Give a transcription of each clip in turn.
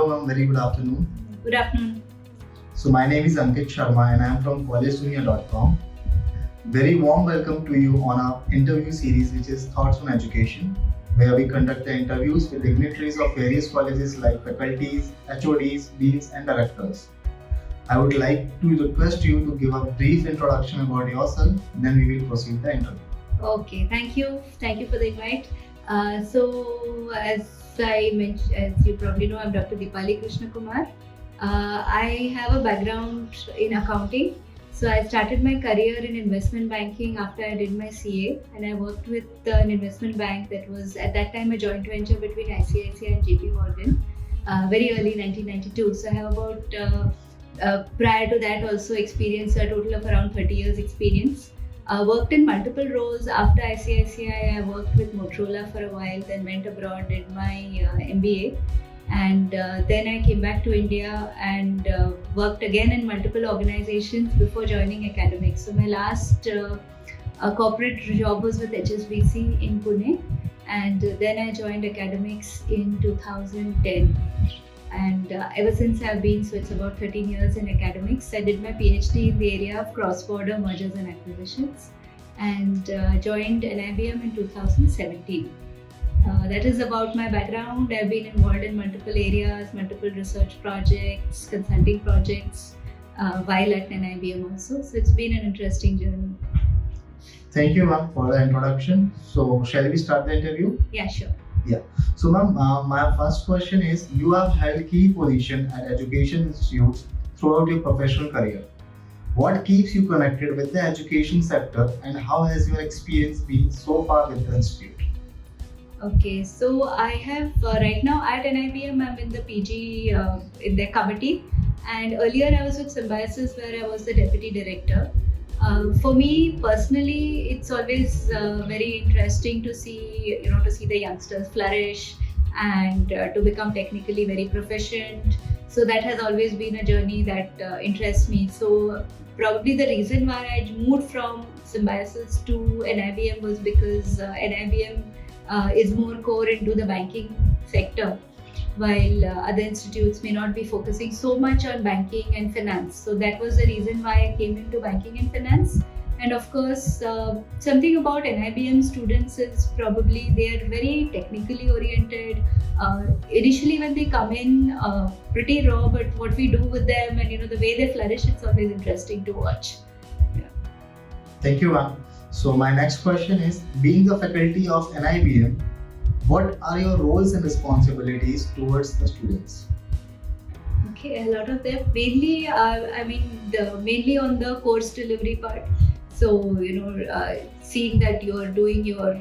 Hello ma'am, very good afternoon. Good afternoon. So my name is Ankit Sharma and I am from collegedunia.com. Very warm welcome to you on our interview series which is Thoughts on Education, where we conduct the interviews with dignitaries of various colleges like faculties, HODs, deans and directors. I would like to request you to give a brief introduction about yourself, then we will proceed the interview. Okay, thank you. Thank you for the invite. So as I mentioned, as you probably know, I'm Dr. Dipali Krishnakumar. I have a background in accounting. So I started my career in investment banking after I did my CA, and I worked with an investment bank that was at that time a joint venture between ICICI and JP Morgan, very early 1992. So I have about prior to that also experienced a total of around 30 years experience. Worked in multiple roles. After ICICI, I worked with Motorola for a while, then went abroad, did my MBA, and then I came back to India and worked again in multiple organizations before joining academics. So my last corporate job was with HSBC in Pune, and then I joined academics in 2010. And ever since I've been, so it's about 13 years in academics. I did my PhD in the area of cross-border mergers and acquisitions, and joined NIBM in 2017. That is about my background. I've been involved in multiple areas, multiple research projects, consulting projects, while at NIBM also. So it's been an interesting journey. Thank you ma'am for the introduction. So shall we start the interview? Yeah, sure. Yeah. So ma'am, my first question is, you have held key position at education institutes throughout your professional career. What keeps you connected with the education sector and how has your experience been so far with the institute? Okay, so I have right now at NIBM, I'm in the PG in their committee, and earlier I was with Symbiosis where I was the deputy director. For me personally, it's always very interesting to see, to see the youngsters flourish and to become technically very proficient. So that has always been a journey that interests me. So probably the reason why I moved from Symbiosis to NIBM was because NIBM is more core into the banking sector, while other institutes may not be focusing so much on banking and finance. So that was the reason why I came into banking and finance. And of course, something about NIBM students is probably they are very technically oriented. Initially when they come in, pretty raw, but what we do with them and the way they flourish, it's always interesting to watch. Yeah. Thank you ma'am. So my next question is, being the faculty of NIBM, what are your roles and responsibilities towards the students? Okay, a lot of them. Mainly, mainly on the course delivery part. So, seeing that you're doing your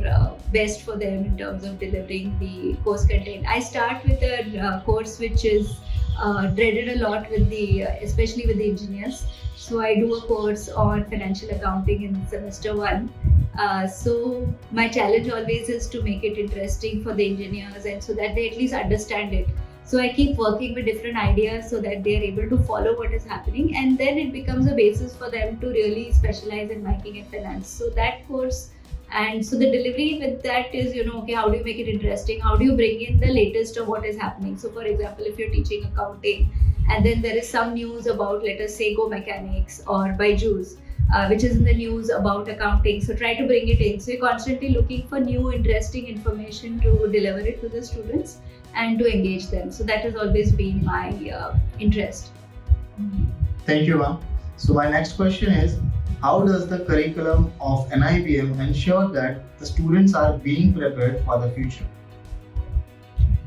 best for them in terms of delivering the course content. I start with a course which is dreaded a lot with especially with the engineers. So I do a course on financial accounting in semester 1. So my challenge always is to make it interesting for the engineers and so that they at least understand it. So I keep working with different ideas so that they are able to follow what is happening, and then it becomes a basis for them to really specialize in banking and finance. So that course, and so the delivery with that is, okay, how do you make it interesting? How do you bring in the latest of what is happening? So for example, if you're teaching accounting and then there is some news about, let us say, Go Mechanics or Byju's, which is in the news about accounting. So try to bring it in. So you're constantly looking for new interesting information to deliver it to the students and to engage them. So that has always been my interest. Thank you ma'am. So my next question is, how does the curriculum of NIBM ensure that the students are being prepared for the future?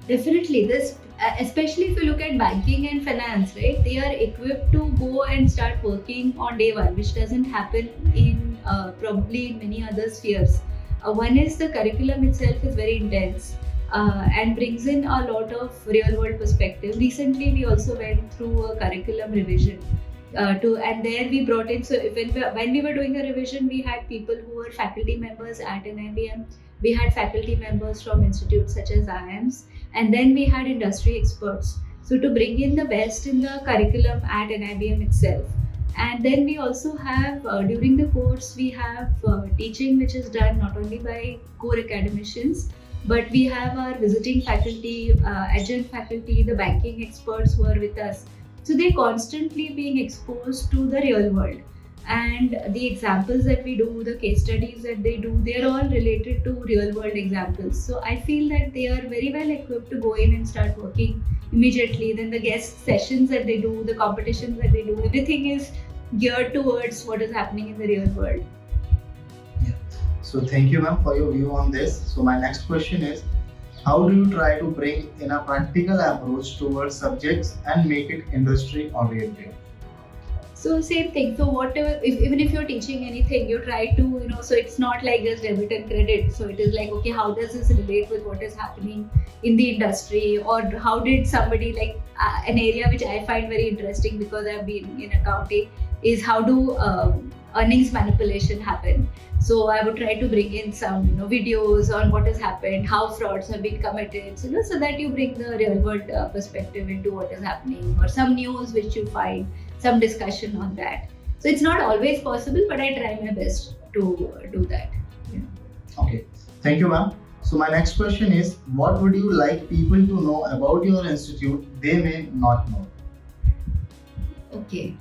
Definitely, this, especially if you look at banking and finance, right? They are equipped to go and start working on day one, which doesn't happen in probably in many other spheres. One is the curriculum itself is very intense and brings in a lot of real world perspective. Recently, we also went through a curriculum revision. And there we brought in, so when we were doing a revision, we had people who were faculty members at NIBM, we had faculty members from institutes such as IIMs, and then we had industry experts. So to bring in the best in the curriculum at NIBM itself. And then we also have, during the course, we have teaching which is done not only by core academicians, But we have our visiting faculty, adjunct faculty, the banking experts who are with us. So they're constantly being exposed to the real world. And the examples that we do, the case studies that they do, they're all related to real world examples. So I feel that they are very well equipped to go in and start working immediately. Then the guest sessions that they do, the competitions that they do, everything is geared towards what is happening in the real world. So thank you, ma'am, for your view on this. So my next question is, how do you try to bring in a practical approach towards subjects and make it industry oriented? So same thing. So whatever, even if you're teaching anything, you try to, so it's not like just debit and credit. So it is like, okay, how does this relate with what is happening in the industry, or how did somebody like an area which I find very interesting because I've been in accounting is how do earnings manipulation happen. So I would try to bring in some videos on what has happened, how frauds have been committed, so that you bring the real world perspective into what is happening, or some news which you find, some discussion on that. So it's not always possible, but I try my best to do that. Yeah. Okay, thank you, ma'am. So my next question is, what would you like people to know about your institute they may not know? Okay.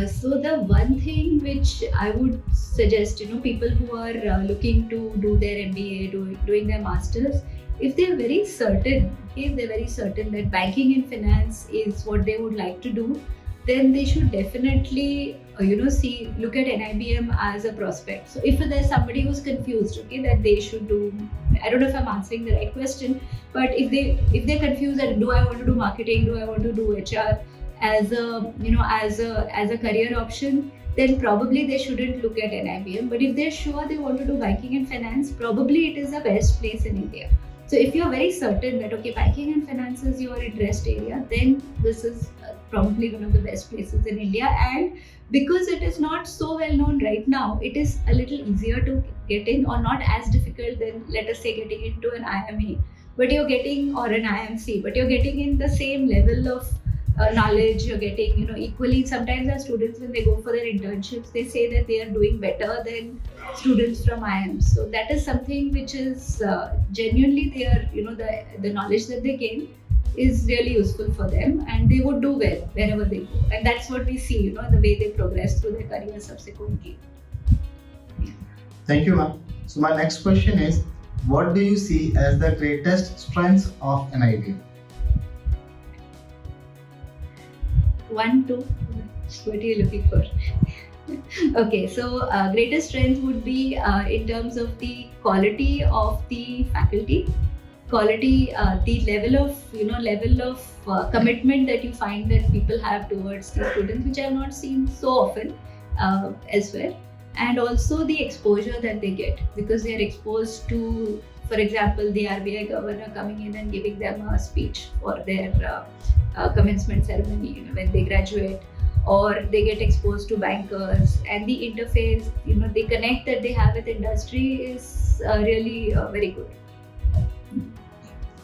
So the one thing which I would suggest, people who are looking to do their MBA, doing their masters, if they're very certain, that banking and finance is what they would like to do, then they should definitely, look at NIBM as a prospect. So if there's somebody who's confused, that they should do, I don't know if I'm answering the right question, but if they're confused that do I want to do marketing, do I want to do HR as a career option, then probably they shouldn't look at NIBM. But if they're sure they want to do banking and finance, probably it is the best place in India. So if you're very certain that banking and finance is your interest area, then this is probably one of the best places in India. And because it is not so well known right now, it is a little easier to get in, or not as difficult than, let us say, getting into an IMA, but you're getting, or an IMC, but you're getting in the same level of knowledge. You're getting, equally. Sometimes our students, when they go for their internships, they say that they are doing better than students from IIMs. So that is something which is genuinely their, the knowledge that they gain is really useful for them, and they would do well wherever they go. And that's what we see, the way they progress through their career subsequently. Thank you, ma'am. So my next question is, what do you see as the greatest strengths of NIBM? 1, 2, what are you looking for? Okay, so greatest strength would be in terms of the quality of the faculty, quality, the level of commitment that you find that people have towards the students, which I have not seen so often elsewhere, and also the exposure that they get, because they are exposed to, for example, the RBI governor coming in and giving them a speech for their commencement ceremony, when they graduate, or they get exposed to bankers, and the interface, the connect that they have with industry is really very good.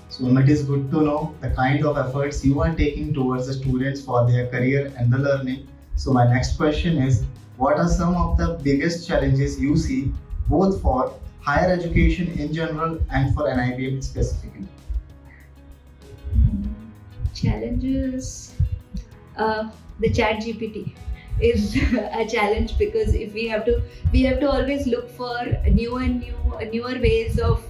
So it is good to know the kind of efforts you are taking towards the students for their career and the learning. So my next question is, what are some of the biggest challenges you see both for higher education in general and for NIBM specifically? Challenges, the chat GPT is a challenge, because if we have to always look for newer ways of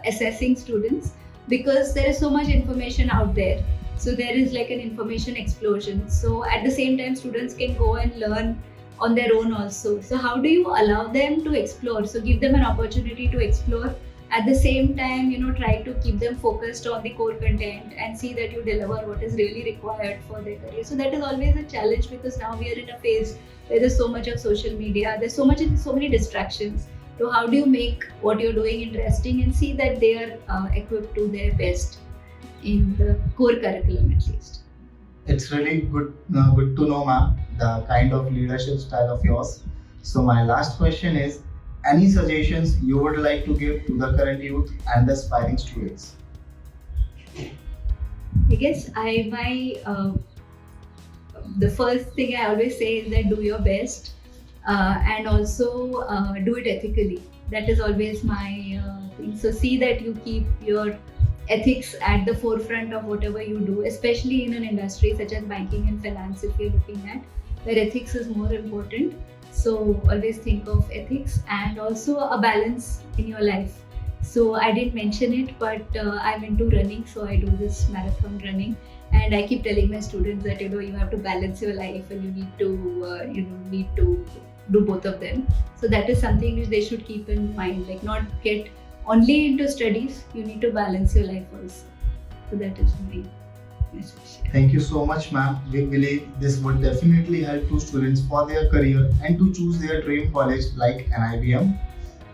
assessing students, because there is so much information out there. So there is like an information explosion. So at the same time, students can go and learn on their own also. So how do you allow them to explore? So give them an opportunity to explore. At the same time, try to keep them focused on the core content and see that you deliver what is really required for their career. So that is always a challenge, because now we are in a phase where there's so much of social media, there's so many distractions. So how do you make what you're doing interesting and see that they are equipped to their best in the core curriculum at least? It's really good to know, ma'am, the kind of leadership style of yours. So my last question is, any suggestions you would like to give to the current youth and the aspiring students? I guess the first thing I always say is that do your best, and also do it ethically. That is always my things. So see that you keep your ethics at the forefront of whatever you do, especially in an industry such as banking and finance, if you're looking at where ethics is more important. So always think of ethics and also a balance in your life. So I didn't mention it, but I'm into running, so I do this marathon running, and I keep telling my students that you have to balance your life and you need to do both of them. So that is something which they should keep in mind, like not get only into studies, you need to balance your life also. So that is my message. Thank you so much, ma'am. We believe this would definitely help to students for their career and to choose their dream college like NIBM.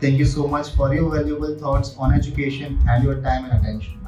Thank you so much for your valuable thoughts on education and your time and attention.